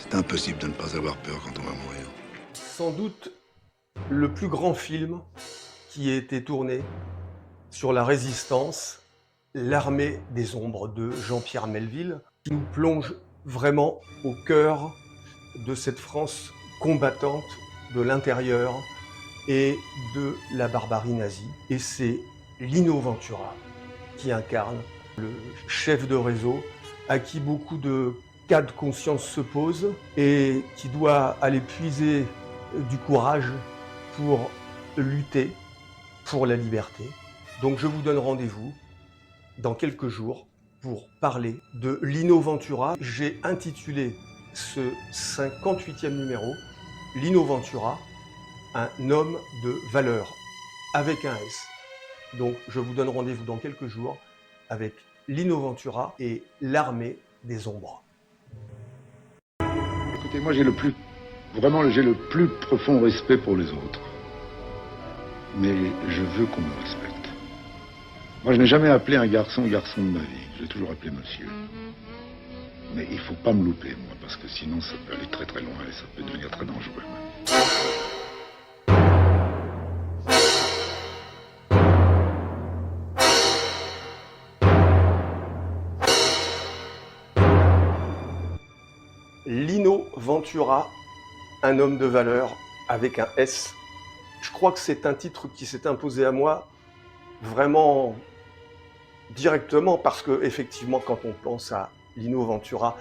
C'est impossible de ne pas avoir peur quand on va mourir. Sans doute le plus grand film qui ait été tourné sur la résistance, L'Armée des Ombres de Jean-Pierre Melville, qui nous plonge vraiment au cœur de cette France combattante de l'intérieur et de la barbarie nazie. Et c'est Lino Ventura qui incarne le chef de réseau à qui beaucoup de cas de conscience se posent et qui doit aller puiser du courage pour lutter pour la liberté. Donc je vous donne rendez-vous dans quelques jours pour parler de Lino Ventura. J'ai intitulé ce 58e numéro Lino Ventura, un homme de valeur, avec un S. Donc je vous donne rendez-vous dans quelques jours avec Lino Ventura et l'Armée des Ombres. Écoutez, moi j'ai le plus profond respect pour les autres. Mais je veux qu'on me respecte. Moi je n'ai jamais appelé un garçon de ma vie. Je l'ai toujours appelé monsieur. Mais il faut pas me louper, moi, parce que sinon ça peut aller très très loin et ça peut devenir très dangereux. Lino Ventura, un homme de valeur avec un S. Je crois que c'est un titre qui s'est imposé à moi vraiment directement parce que effectivement, quand on pense à Lino Ventura,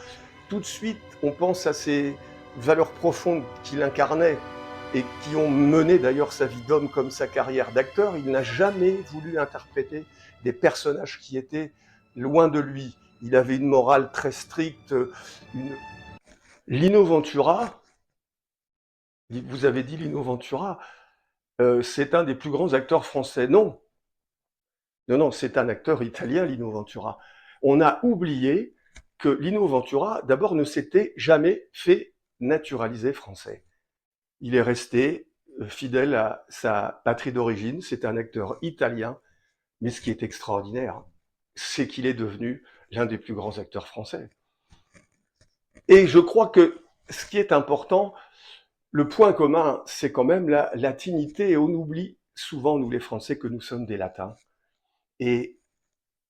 tout de suite on pense à ces valeurs profondes qu'il incarnait et qui ont mené d'ailleurs sa vie d'homme comme sa carrière d'acteur. Il n'a jamais voulu interpréter des personnages qui étaient loin de lui. Il avait une morale très stricte. Lino Ventura, vous avez dit Lino Ventura, c'est un des plus grands acteurs français. Non, non, c'est un acteur italien, Lino Ventura. On a oublié que Lino Ventura, d'abord, ne s'était jamais fait naturaliser français. Il est resté fidèle à sa patrie d'origine. C'est un acteur italien. Mais ce qui est extraordinaire, c'est qu'il est devenu l'un des plus grands acteurs français. Et je crois que ce qui est important, le point commun, c'est quand même la latinité. Et on oublie souvent, nous les Français, que nous sommes des latins. Et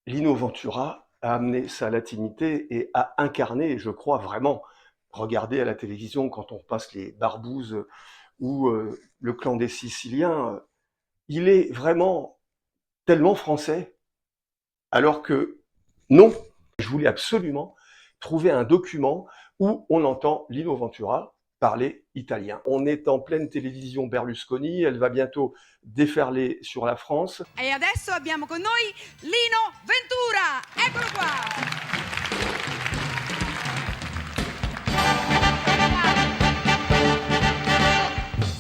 Lino Ventura a amené sa latinité et a incarné, je crois vraiment, regardez à la télévision quand on passe les Barbouzes ou le clan des Siciliens, il est vraiment tellement français, alors que non, je voulais absolument trouver un document où on entend Lino Ventura parler italien. On est en pleine télévision Berlusconi, elle va bientôt déferler sur la France. E adesso abbiamo con noi Lino Ventura, eccolo qua!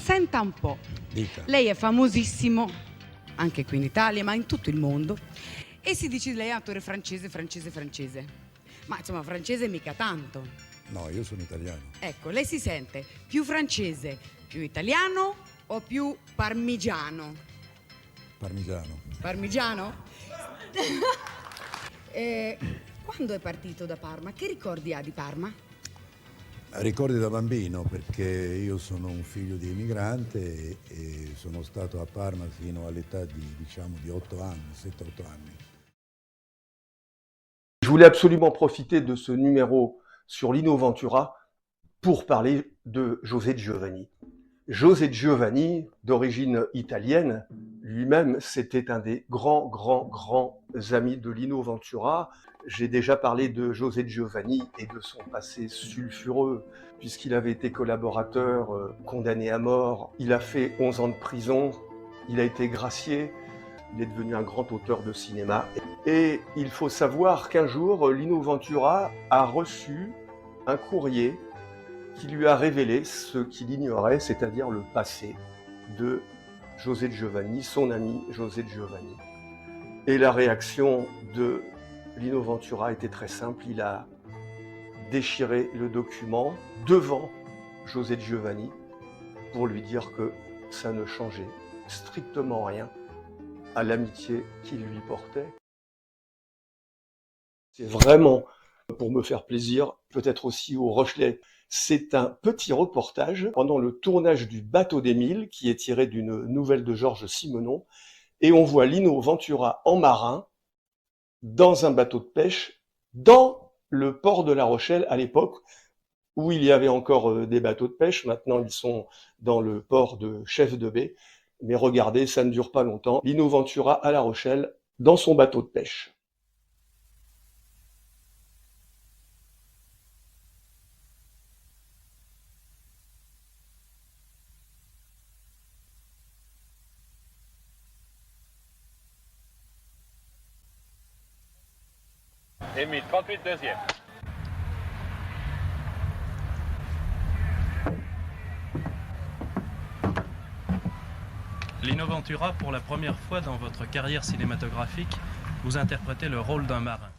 Senta un po', Dica. lei è famosissimo, anche qui in Italia, ma in tutto il mondo, e si dice di lei attore francese. Ma insomma, francese mica tanto. No, io sono italiano. Ecco, lei si sente più francese, più italiano o più parmigiano? Parmigiano. Parmigiano? Quando è partito da Parma? Che ricordi ha di Parma? Ricordi da bambino perché io sono un figlio di immigrante e sono stato a Parma fino all'età di 8 anni, 7-8 anni. Je voulais absolument profiter de ce numéro sur Lino Ventura pour parler de José Giovanni. José Giovanni, d'origine italienne, lui-même, c'était un des grands amis de Lino Ventura. J'ai déjà parlé de José Giovanni et de son passé sulfureux, puisqu'il avait été collaborateur condamné à mort. Il a fait 11 ans de prison, il a été gracié, il est devenu un grand auteur de cinéma. Et il faut savoir qu'un jour, Lino Ventura a reçu un courrier qui lui a révélé ce qu'il ignorait, c'est-à-dire le passé de José Giovanni, son ami José Giovanni. Et la réaction de Lino Ventura était très simple, il a déchiré le document devant José Giovanni pour lui dire que ça ne changeait strictement rien à l'amitié qu'il lui portait. C'est vraiment pour me faire plaisir, peut-être aussi au Rochelais. C'est un petit reportage pendant le tournage du Bateau d'Émile, qui est tiré d'une nouvelle de Georges Simenon, et on voit Lino Ventura en marin, dans un bateau de pêche, dans le port de La Rochelle à l'époque, où il y avait encore des bateaux de pêche. Maintenant, ils sont dans le port de Chef de Baie. Mais regardez, ça ne dure pas longtemps. Lino Ventura à La Rochelle, dans son bateau de pêche. Émile, 38 deuxième. Lino Ventura, pour la première fois dans votre carrière cinématographique, vous interprétez le rôle d'un marin.